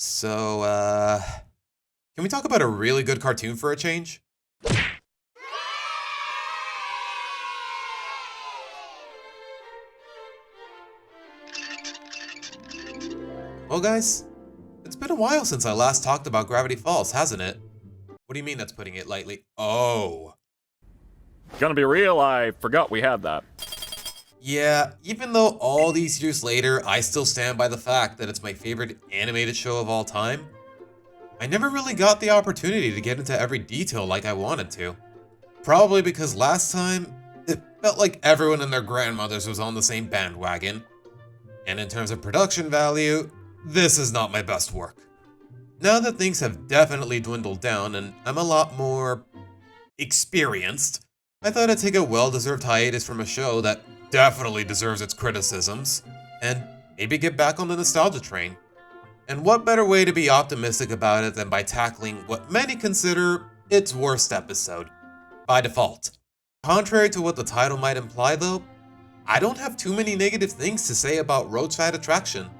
So, can we talk about a really good cartoon for a change? Well, guys, it's been a while since I last talked about Gravity Falls, hasn't it? What do you mean that's putting it lightly? Oh. Gonna be real, I forgot we had that. Yeah, even though all these years later, I still stand by the fact that it's my favorite animated show of all time. I never really got the opportunity to get into every detail like I wanted to. Probably because last time, it felt like everyone and their grandmothers was on the same bandwagon. And in terms of production value, this is not my best work. Now that things have definitely dwindled down and I'm a lot more experienced, I thought I'd take a well-deserved hiatus from a show that definitely deserves its criticisms, and maybe get back on the nostalgia train. And what better way to be optimistic about it than by tackling what many consider its worst episode, by default. Contrary to what the title might imply though, I don't have too many negative things to say about Roadside Attraction.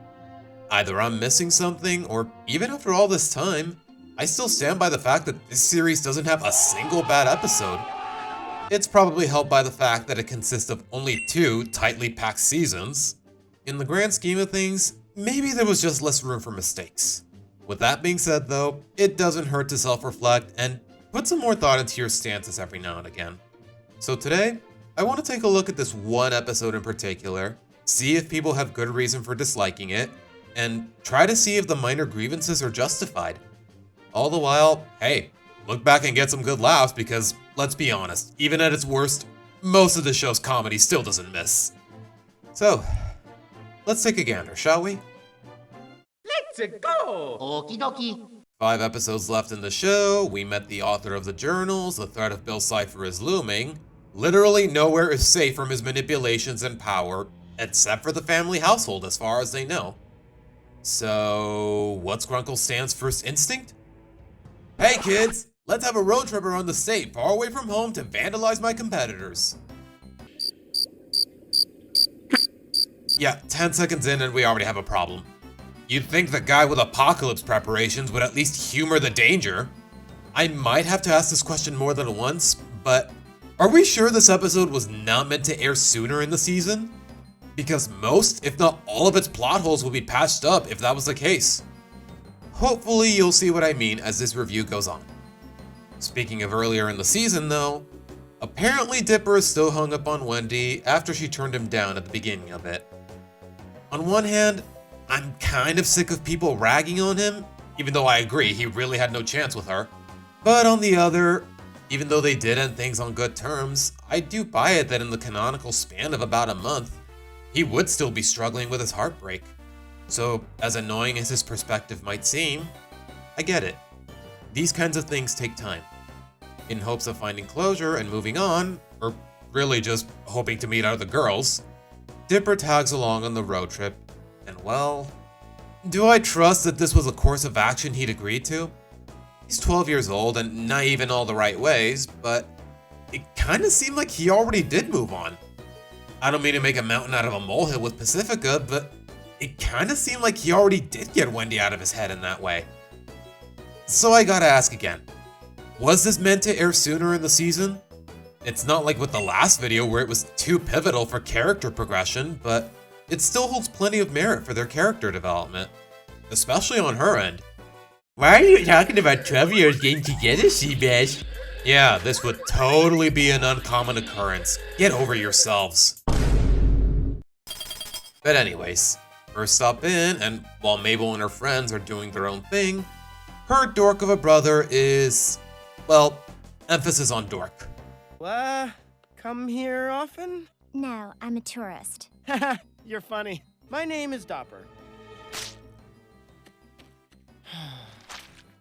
Either I'm missing something, or even after all this time, I still stand by the fact that this series doesn't have a single bad episode. It's probably helped by the fact that it consists of only 2 tightly packed seasons. In the grand scheme of things, maybe there was just less room for mistakes. With that being said though, it doesn't hurt to self-reflect and put some more thought into your stances every now and again. So today, I want to take a look at this one episode in particular, see if people have good reason for disliking it, and try to see if the minor grievances are justified. All the while, hey, look back and get some good laughs because, let's be honest, even at its worst, most of the show's comedy still doesn't miss. So, let's take a gander, shall we? Let's go! Okie dokie. 5 episodes left in the show, we met the author of the journals, the threat of Bill's cipher is looming. Literally nowhere is safe from his manipulations and power, except for the family household as far as they know. So, what's Grunkle Stan's first instinct? Hey kids, let's have a road trip around the state far away from home to vandalize my competitors. Yeah, 10 seconds in and we already have a problem. You'd think the guy with apocalypse preparations would at least humor the danger. I might have to ask this question more than once, but are we sure this episode was not meant to air sooner in the season? Because most, if not all of its plot holes would be patched up if that was the case. Hopefully you'll see what I mean as this review goes on. Speaking of earlier in the season though, apparently Dipper is still hung up on Wendy after she turned him down at the beginning of it. On one hand, I'm kind of sick of people ragging on him, even though I agree he really had no chance with her. But on the other, even though they did end things on good terms, I do buy it that in the canonical span of about a month, he would still be struggling with his heartbreak. So, as annoying as his perspective might seem, I get it. These kinds of things take time. In hopes of finding closure and moving on, or really just hoping to meet other girls, Dipper tags along on the road trip, and well, do I trust that this was a course of action he'd agreed to? He's 12 years old and naive in all the right ways, but it kinda seemed like he already did move on. I don't mean to make a mountain out of a molehill with Pacifica, but it kinda seemed like he already did get Wendy out of his head in that way. So I gotta ask again, was this meant to air sooner in the season? It's not like with the last video where it was too pivotal for character progression, but it still holds plenty of merit for their character development, especially on her end. Why are you talking about 12-year-olds getting together, Seabass? Yeah, this would totally be an uncommon occurrence. Get over yourselves. But anyways, first stop in, and while Mabel and her friends are doing their own thing, her dork of a brother is, well, emphasis on dork. Come here often? No, I'm a tourist. Haha, you're funny. My name is Dopper.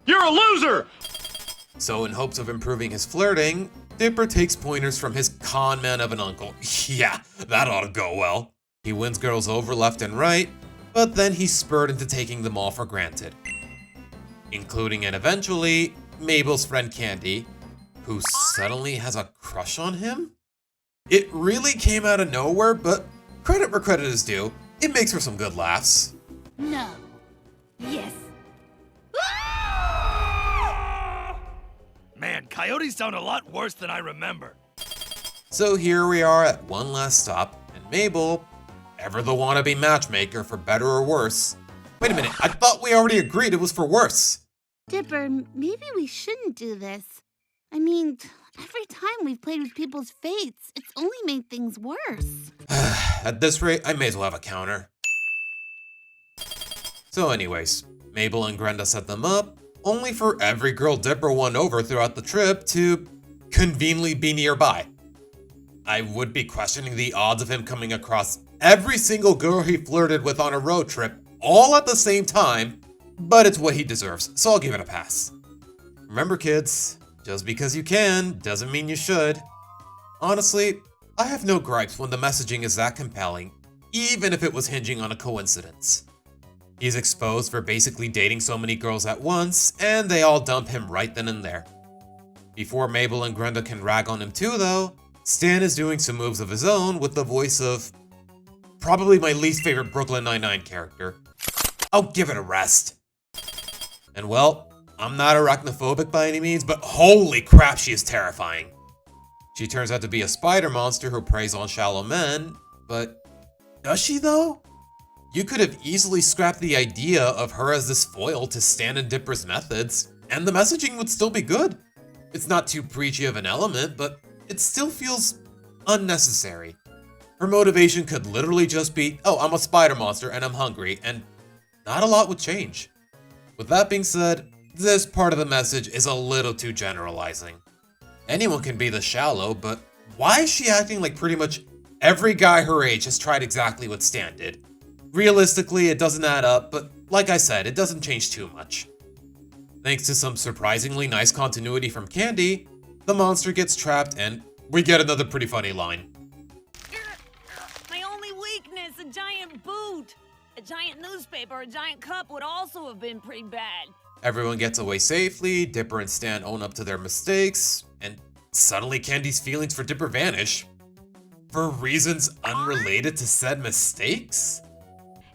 You're a loser! So in hopes of improving his flirting, Dipper takes pointers from his con man of an uncle. Yeah, that ought to go well. He wins girls over left and right, but then he's spurred into taking them all for granted. Including and eventually, Mabel's friend Candy, who suddenly has a crush on him? It really came out of nowhere, but credit where credit is due, it makes for some good laughs. No. Yes. Coyotes sound a lot worse than I remember. So here we are at one last stop, and Mabel, ever the wannabe matchmaker for better or worse. Wait a minute, I thought we already agreed it was for worse. Dipper, maybe we shouldn't do this. I mean, every time we've played with people's fates, it's only made things worse. At this rate, I may as well have a counter. So anyways, Mabel and Grenda set them up, only for every girl Dipper won over throughout the trip to conveniently be nearby. I would be questioning the odds of him coming across every single girl he flirted with on a road trip all at the same time, but it's what he deserves, so I'll give it a pass. Remember kids, just because you can doesn't mean you should. Honestly, I have no gripes when the messaging is that compelling, even if it was hinging on a coincidence. He's exposed for basically dating so many girls at once, and they all dump him right then and there. Before Mabel and Grenda can rag on him too though, Stan is doing some moves of his own with the voice of probably my least favorite Brooklyn Nine-Nine character. I'll give it a rest. And well, I'm not arachnophobic by any means, but holy crap, she is terrifying. She turns out to be a spider monster who preys on shallow men, but does she though? You could have easily scrapped the idea of her as this foil to Stan and Dipper's methods, and the messaging would still be good. It's not too preachy of an element, but it still feels unnecessary. Her motivation could literally just be, oh, I'm a spider monster and I'm hungry, and not a lot would change. With that being said, this part of the message is a little too generalizing. Anyone can be this shallow, but why is she acting like pretty much every guy her age has tried exactly what Stan did? Realistically, it doesn't add up, but like I said, it doesn't change too much. Thanks to some surprisingly nice continuity from Candy, the monster gets trapped and we get another pretty funny line. My only weakness, a giant boot. A giant newspaper, a giant cup would also have been pretty bad. Everyone gets away safely, Dipper and Stan own up to their mistakes, and suddenly Candy's feelings for Dipper vanish. For reasons unrelated to said mistakes?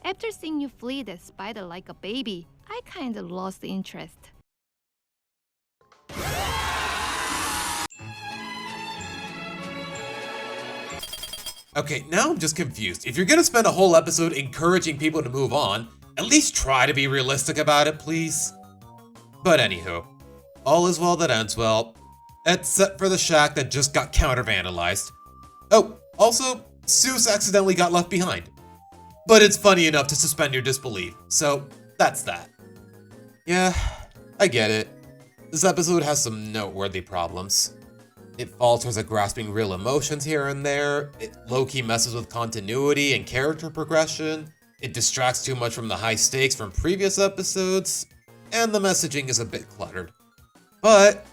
After seeing you flee that spider like a baby, I kinda lost interest. Okay, now I'm just confused. If you're gonna spend a whole episode encouraging people to move on, at least try to be realistic about it, please. But anywho, all is well that ends well, except for the shack that just got counter-vandalized. Oh, also, Seuss accidentally got left behind. But it's funny enough to suspend your disbelief, so that's that. Yeah, I get it. This episode has some noteworthy problems. It falters at grasping real emotions here and there, it low-key messes with continuity and character progression, it distracts too much from the high stakes from previous episodes, and the messaging is a bit cluttered. But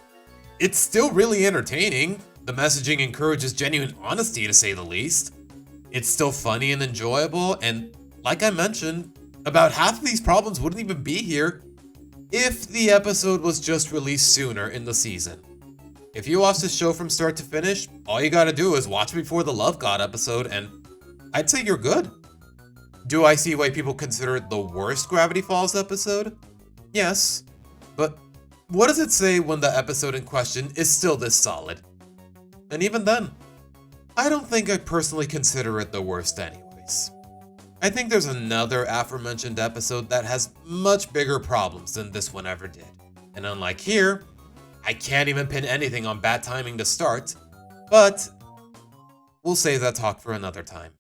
it's still really entertaining. The messaging encourages genuine honesty, to say the least. It's still funny and enjoyable, and like I mentioned, about half of these problems wouldn't even be here if the episode was just released sooner in the season. If you watch this show from start to finish, all you gotta do is watch before the Love God episode, and I'd say you're good. Do I see why people consider it the worst Gravity Falls episode? Yes, but what does it say when the episode in question is still this solid? And even then, I don't think I personally consider it the worst anyways. I think there's another aforementioned episode that has much bigger problems than this one ever did. And unlike here, I can't even pin anything on bad timing to start, but we'll save that talk for another time.